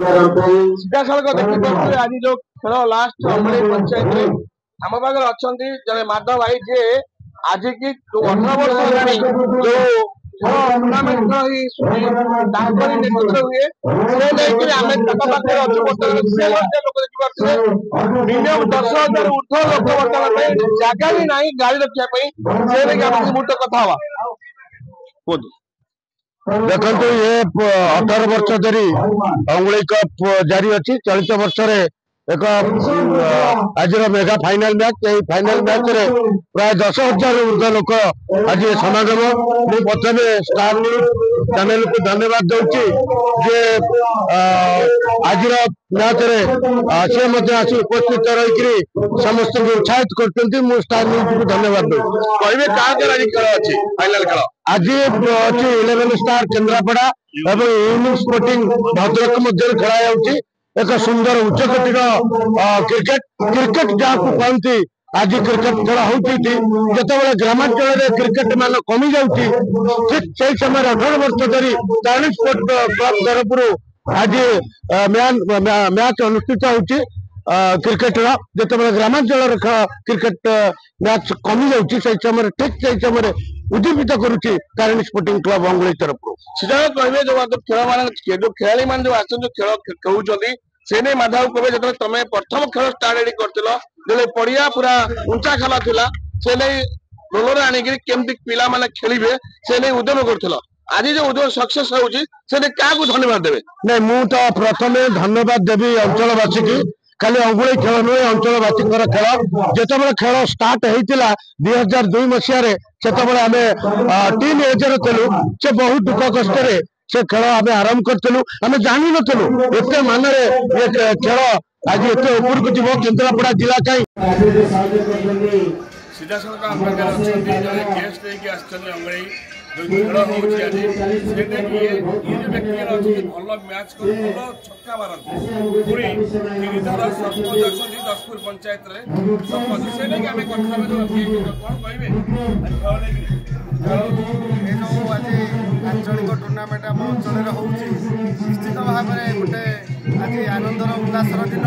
सीधासख देखिए आज जो खेल लास्ट अमली पंचायत आम पाखे अच्छा जड़े माधव भाई जे आज की 18 वर्ष है जो टूर्णामेंट नेतृत्व हुए से लेकिन आम पाखे अच्छे बर्तमान लोग देखिए मिनिमम 10,000 ऊर्ध लोक बर्तमान जगह भी ना गाड़ी रखापी से मुहूर्त कथा देखो ये 18 वर्ष धरी अंगुली कप जारी अच्छी चलित वर्ष एक आज mega final match final match रे प्राय 10,000 ऊर्ध लोक आज समागम मुझे प्रथम स्टार न्यूज चैनल को धन्यवाद दूची जे आज मैच रे से आसी उपस्थित रही समस्त उत्साहित कर स्टार न्यूज को धन्यवाद दूँ कहे क्या आज खेल अच्छी फाइनाल खेल आज अच्छी 11 स्टार केन्द्रापड़ा एवं यूनिक स्पोर्टिंग भद्रक मध्य खेल एक सुंदर उच्चकोटीर क्रिकेट क्रिकेट जहाँ कहती आज क्रिकेट खेल होती जिते ग्रामांचल क्रिकेट मान कमी जाऊँगी ठीक से समय 18 वर्ष धरी तारिणी स्पोर्ट क्लब तरफ आज मैच अनुष्ठित होती क्रिकेट जिते ग्रामांचल क्रिकेट मैच कमी जाऊँगी से समय ठीक से समय उद्दीपित करुच्ची तारिणी स्पोर्टिंग क्लब अंगुली तरफ सीधा कहे जो खेल मान जो खेलाड़ी मान जो आस खेल कहते से नहीं माधव कहे जो तुम प्रथम खेल स्टार्ट कर पड़िया पूरा उंचा खेल था से नहीं रोलर आणिक केमती पिला माने खेलिबे से नहीं उद्यम कर आज जो उद्यम सक्सेस होउची से क्या धन्यवाद देवे नहीं मु तो प्रथमे धन्यवाद देवी अंचलवासी की खाली अंगुली खेल नुहे अंचलवासी खेल जिते खेल स्टार्ट होता 2002 मसीह से आम टीन एजर थिलु से बहुत दुख कष्ट से खेल आम आरंभ करूँ आम जानी नु एत मान खेल आज एत ऊपर को जीव केन्द्रापड़ा जिला कहीं सीधा सड़क गेस्ट अंगड़ी जो खेल होती आज से व्यक्ति भल मैच को भल छक्का मारती पुणी 3 थर सरपंच अच्छी 10पुर पंचायत सरपंच से नहीं आम कौन कहे आंचलिक टूर्णामेंट आम अंचल निश्चित भाव में गोटे आज आनंदर उल्लासर दिन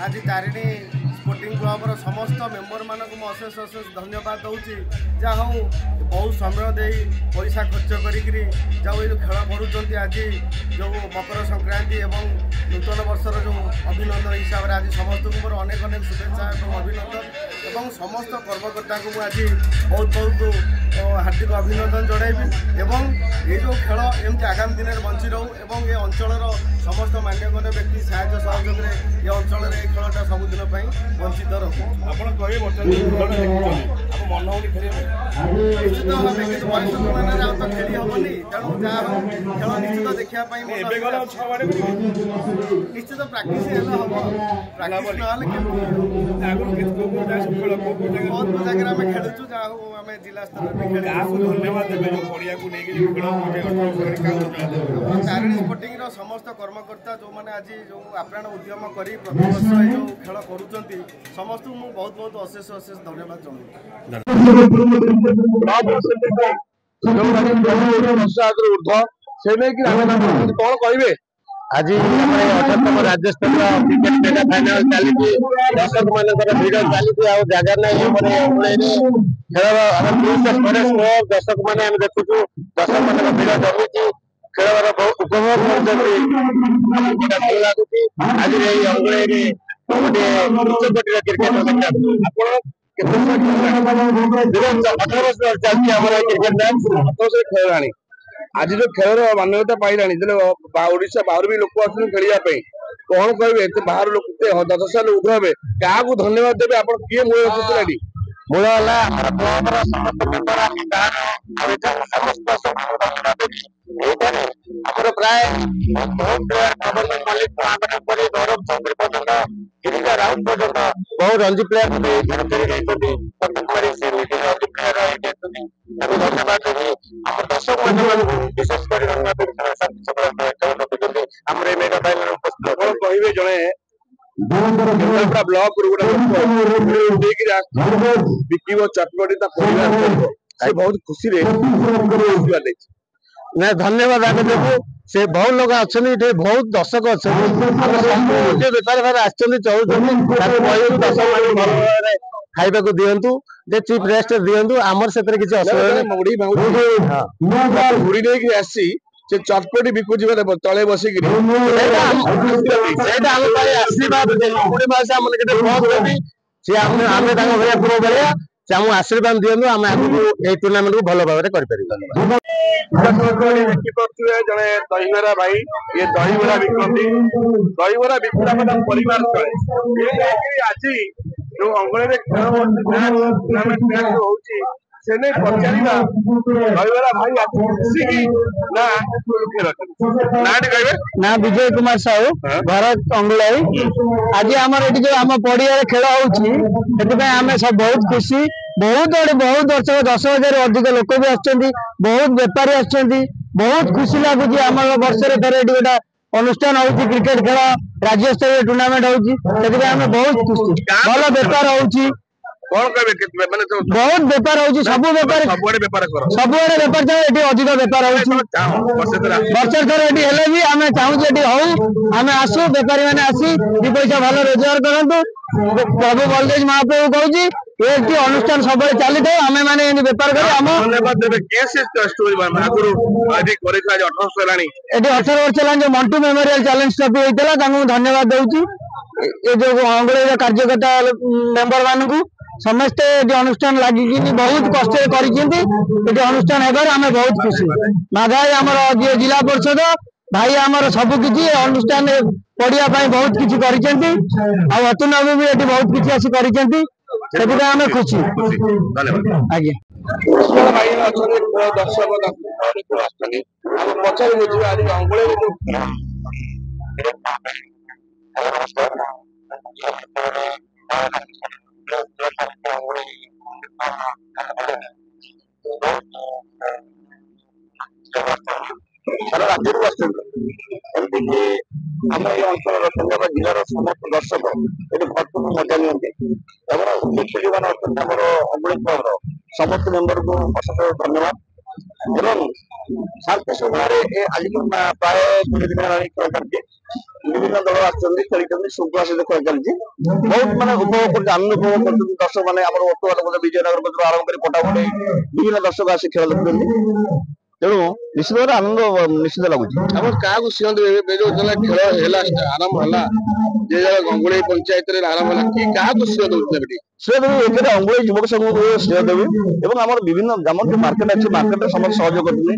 आज तारिणी स्पोर्टिंग क्लबर समस्त मेम्बर मानक अशेष अशेष धन्यवाद दूसरी जहाँ हूँ बहुत समय दे पैसा खर्च करी जो खेल पढ़ुंट आज जो मकर संक्रांति एवं नूतन वर्षर जो अभिनंदन हिसाब से आज समस्त को मोर अनेक अनेक शुभेच्छा और अभिनंदन एवं समस्त कर्मकर्ता को आज बहुत बहुत हार्दिक अभिनंदन जड़ेबी एवं ये जो खेल एमती आगामी दिन में बंची रो एवं ये अंचल समस्त मान्यगण्य व्यक्ति साहय सहयोग ये अंचल खेलटा सबुदिन वंचित रहो आप कहे मन हो निश्चित भाव में वयस्क मैंने तो खेली हेनी तेणु जहाँ खेल निश्चित देखा निश्चित प्राक्ट हम प्राक्ट ना बहुत जगह आम खेलुँ जहाँ आम जिला स्तर तारिणी स्पोर्टिंग समस्त कर्मकर्ता जो मैंने आज जो आप्राण उद्यम कर प्रति वर्ष जो खेल करुँच समस्त मुझे बहुत बहुत अशेष अशेष धन्यवाद चाहूँ कौन कहे आज 18तम राज्यस्तरीय क्रिकेट मेगा फाइनाल चली दर्शक मान भिड़ चली जगह ना खेल दर्शक मैंने देखु दर्शक मान भिड़ जमी खेल उपभोग लगुच आज अंगुली गोटे उच्चकोटीर क्रिकेट 18 वर्ष चलती क्रिकेट मैच खेलाणी आज जो खेल मान्यता पाइलानी ओडिशा बाहर भी लोक आस खेलने कौन कहे बाहर लोग 10,000 ऊर्ध हे क्या धन्यवाद देवे आप किए मूल खेलाड़ी मूल क्लबर समस्त मेम्बर समस्त प्राय गौरव चौधरी पर्यटन गिरिजा राउत पर्यटन बहुत रणजी प्लेयर रणजी प्लेयर धन्यवाद देवी आम दर्शक विशेष कर मेगा फाइनाल उपस्थित कहे जड़े ब्लॉक बिकिब चटपटी बहुत खुशी ना धन्यवाद आगे देबू से बहुत लोग अच्छा बहुत दर्शक अच्छा बेपार भाई आस खाइबा को दिंतु जे चीप रेस्ट दिंतु आमर से किसी असुविधा मुड़ी नहीं आसी से चटपटी बिकुची तले बसिक आशीर्वाद मुड़ी मास आम सी आम प्रो भाया से आम आशीर्वाद दिंतु आम आगे टूर्णामेंट को भल भाव देखिपे जड़े दहीबरा भाई ये दहीबरा बिकती दहीबरा बिकुला परिवार चले आज जो अंगणे खेल होची से नहीं पचारा दहीबरा भाई खुशी ना खेल ना विजय कुमार साहू भरत अंगुलाई आज आम जो आम पड़िया खेल होमें सब बहुत खुशी बहुत आड़े बहुत दर्शक 10,000 अधिक लोक भी बहुत बेपारी बहुत खुशी लगुच आम वर्ष थे गोटा अनुष्ठान हो क्रिकेट खेल राज्य स्तरीय टूर्णामेंट होमें बहुत खुशी भल बेपार हो कौन कहे बहुत बेपार हो सब बेपार सबुआड़े बेपार ये अधिक बेपार हो वर्ष थर ये भी आम चाहूँ हूँ आम आसू बेपारी मैंने आसी 2 पैसा भल रोजगार करूँ प्रभु बलदेव महाप्रभु कहूँ ये अनुष्ठान सब चली था आम मैंने बेपार कर 18 वर्ष है जो मंटू मेमोरियल चैलेंज ट्रॉफी होता धन्यवाद दूची ये जो अंगुल कार्यकर्ता मेंबर मान समस्ते अनुष्ठान लगिकी बहुत कष्ट कर अनुष्ठान होबार आम बहुत खुशी माधाई आम जिला परिषद भाई आमर सबकि अनुष्ठान पढ़िया बहुत किसी अतुल बाबू भी ये बहुत किसी आसी आम खुशी आज्ञा भाई दर्शक पचार बुझे आज अंगुल सारा राज्य आम ये अंचल केन्द्रापड़ा जिलार समस्त दर्शक ये भरपूर मजा नियंती जो मैंने अंगुली क्लब समस्त मेम्बर को अशेष धन्यवाद एवं शांति शृंखला आज प्राय 2 दिन खेल चलती विभिन्न दल आसती शृंखला सहित खेल चलती बहुत मानते उपभोग कर आनंद उपभोग कर दर्शक मैंने विजयनगर आरंभ कर पटामुड़ी विभिन्न दर्शक आसी खेल देखते तेणु निश्चित भाव आनंद निश्चित लगुच क्या खेल आरंभ है गंगुड़ी पंचायत आरंभ है क्या श्रेय दूसरे श्रेय देवी एक अंगुड़ी युवक संघ को श्रेय देवी और आम विभिन्न जो मार्केट अच्छे मार्केट समस्त सहयोग करते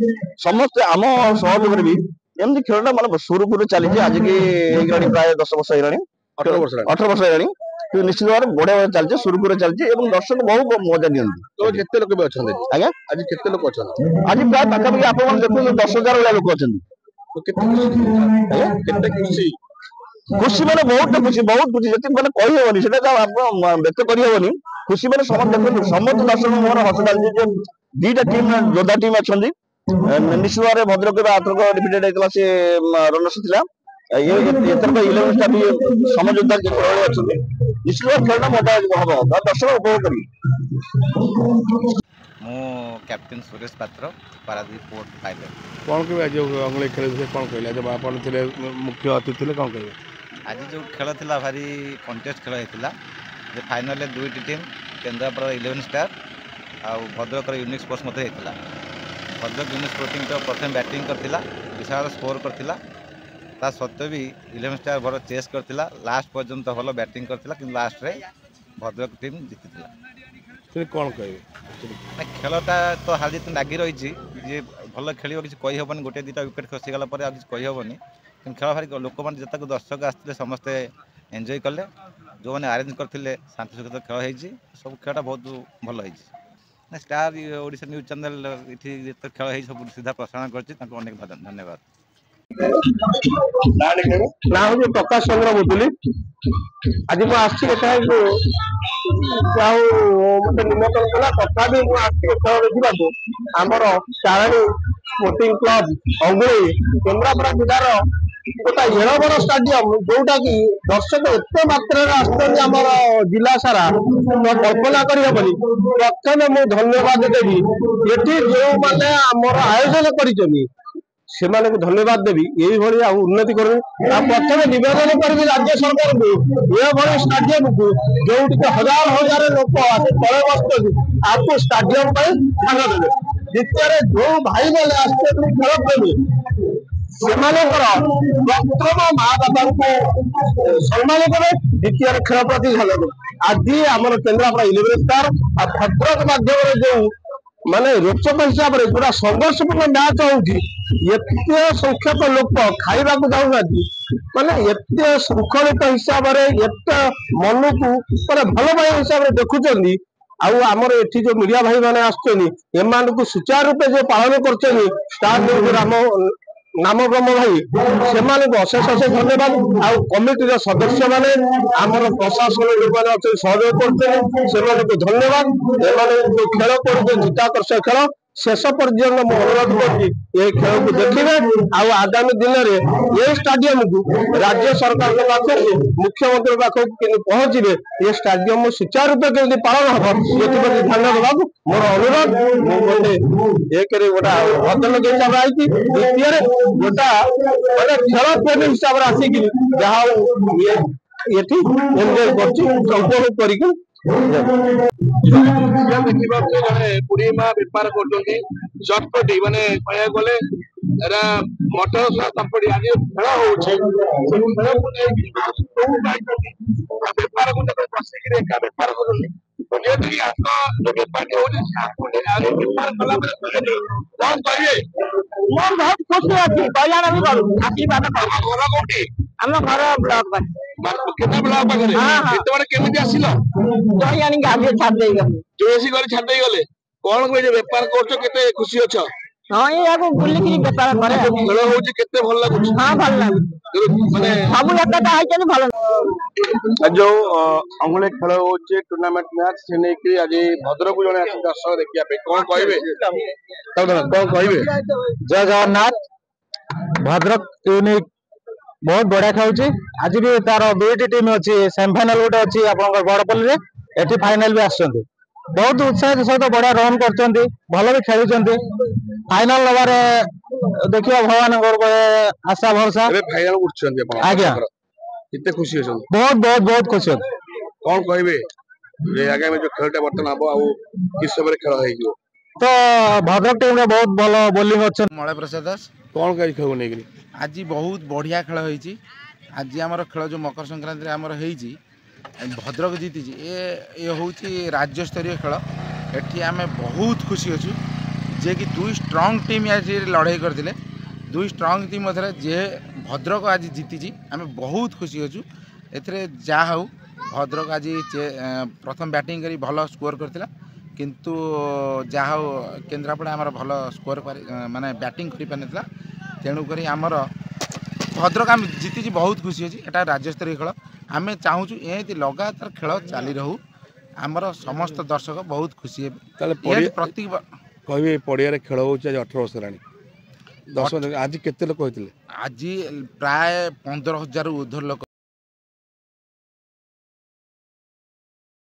समस्त आम सहयोग भी एमती खेलटा मतलब सुरुखुरु चली आज की प्राय 10 वर्ष है 18 वर्ष है निश्चित भाव बढ़िया चलती सुरुखुरु चलती दर्शक बहुत मजा नियंती तो केते लोक भी अच्छा आज्ञा आज केते लोक अच्छा आज प्राय पाखापाखि आप देखो 10,000 भाई लोक अच्छा खुशी मैंने बहुत खुशी जी मैंने कहीहनी से व्यक्त करहनी खुशी मैंने समस्त देखो समस्त दर्शक मोहन हस चलती 2टा टीम योद्धा टीम अच्छा निश्चित भाव भद्रक आथरक डिफिटेड होता सी रनर्स था एथरक 11 स्टार भी समझोद्धा अच्छा निश्चित भाव खेलना मजा हम दर्शक उपभोग कर कैप्टेन सुरेश पात्र पारादीप पोर्ट पाइलट कौन कहे आज अंगुली खेल कौन कहले जब आप मुख्य अतिथि थे कौन कहे आज जो खेल था भारी कंटेस्ट खेल होता फाइनाल 2टी टीम केन्द्रापड़ा 11 स्टार आ भद्रक यूनिक स्पोर्ट्स होता भद्रक यूनिक स्पोर्टिंग तो प्रथम बैटिंग करथिला विशाल स्कोर करथिला ता सत्वे भी 11 स्टार भर चेस करथिला लास्ट पर्यंत भल बैटिंग करथिला कि लास्ट रे भद्रक टीम जीतिला कौन कहे खेलटा तो हार जीत लगी रही जे भल खेल किसी कहीहबनी गोटे 2टा विकेट खसीगला किसी कहीहबनी कि खेल भारी लोक मैंने जितक दर्शक आसते समस्ते एंजॉय कले जो मैंने अरेंज करते शांति सहित खेल होती सब खेलटा बहुत भल होती स्टार ओडिशा न्यूज चैनल ये खेल है सब सीधा प्रसारण कर धन्यवाद ना हूँ प्रकाश चंद्र मुदुली आज मुझे मत निमंत्रण कला तथा मुझे खेल देखा आमर ताराणी स्पोर्टिंग क्लब अंगुली केन्द्रापड़ा जिलार गोटा एड़ बड़ स्टाडियम जोटा कि दर्शक एत मात्रा आमर जिला सारा कल्पना करहबनी प्रथम मुझे धन्यवाद देवी ये जो मैंने आमर आयोजन कर से धन्यवाद देवी यही उन्नति कर प्रथम नवेदन करी राज्य सरकार को ये स्टाडियम को जो हजार हजार लोक तले बस आपको स्टाडियम ध्यान देवे द्वितीय जो भाई मैंने आसते खेल प्रेमी प्रथम माँ बापा को सम्मान करें द्वितीय खेल प्रति ध्यान देवे आज आम केन्द्रापड़ा 11 स्टार भद्रक माध्यम जो माने रोचक हिसाब से पूरा संघर्षपूर्ण मैच होते संख्यक लोक खाइबा जाऊना माने एत श्रृंखलित हिसाब से एत मन को माने भल पाई हिसाब से देखुं आमर एठी जो मीडिया भाई मैंने आम को सुचारू रूपे जो पालन कर स्टार न्यूज राम नामब्रह्म भाई से अशेष अशेष धन्यवाद आ कमिटी सदस्य मैंने आमर प्रशासन जो मैंने सहयोग करते धन्यवाद जो खेल कर जिताकर्षक खेल शेष पर्यंत मुझे अनुरोध कर खेल को देखिए आगामी दिन में ये स्टाडियम को राज्य सरकार पाखक मुख्यमंत्री पाखक पहुंचे ये स्टाडियम सुचारू रूपे केमती पालन हम ये ध्यान देवा मोर अनुरोध मुझे एक गोटा भद्रलोक हिसाब से आई द्वितीय गोटा मैंने खेल प्रेमी हिसाब से आसिक जहाँ ये एंजॉय कर करके जड़े पुरी माँ बेपार कर चटपटी माने कह गले मटर सह चटपटी आज खेल बेपार को बसिक बेपार कर बेपार कहे बहुत खुशी अच्छी कल्याण भी करूँ आशीर्वाद घर कौटी आम घर ब्लॉक केतना ब्लॉक पाखे केମିତି ଆସିଲ दही आनी गाड़ी छाड़ जोशी कर छाड़ गले कौन कह बेपार कर केते खुशी अछ हाँ ये बुलिकी बेपार करे खेल होची केते भल लागुछ हाँ भल लागुछ माने सब एकता है भल जो अंगुले खेल होची टूर्नामेंट मैच से नहीं कि आज भद्रक जने आसी दर्शक देखिया पे कौन कहबे कौन कहबे जय जगन्नाथ भद्रक यूनिक बहुत बढ़िया खेलुची आज भी तार दुईटी टीम अच्छी सेमीफाइनाल गोटे अच्छी आप गड़पल्ली एटी फाइनाल भी आसुँच बहुत उत्साह सहित बढ़िया रन कर भल भी खेलुंट फाइनाल नवार देखिए भगवान आशा भरसा फाइनाल उठछन्ते आज्ञा कितने खुशी अछन बहुत बहुत बहुत खुशी कौन कहबे जे आगे में जो खेलटा बर्तन आबो आ किस समय खेल हेइयो तो भद्रक टीम रे बहुत भल बोलिंग अच्छे मलय प्रसाद दास कौन कह खेल नहीं आज बहुत बढ़िया खेल होइची आज आमर खेल जो मकर संक्रांति आमर होइची भद्रक जीति ये हूँ राज्य स्तरीय खेल एटी आम बहुत खुशी अच्छु जे कि दुई स्ट्रंग टीम आज लड़ाई करते दुई स्ट्रंग टीम मध्य जे भद्रक आज जीति आम बहुत खुशी अच्छु ए जा हूँ भद्रक आज प्रथम बैटिंग करी भल स्कोर करथिला किंतु जा हूँ केन्द्रापड़ा आमर भल स्कोर माने बैटिंग करि पारनथिला तेणुक आमर भद्रक आम जीति बहुत खुशी अच्छी एटा राज्य स्तरीय खेल आम चाहूँ ये लगातार खेल चली रहू आमर समस्त दर्शक बहुत खुशी है प्रति कह पड़िया खेल हो 18 वर्ष है 10 आज केते लोक होइतिले आज प्राय 15,000 ऊर्ध्व लोक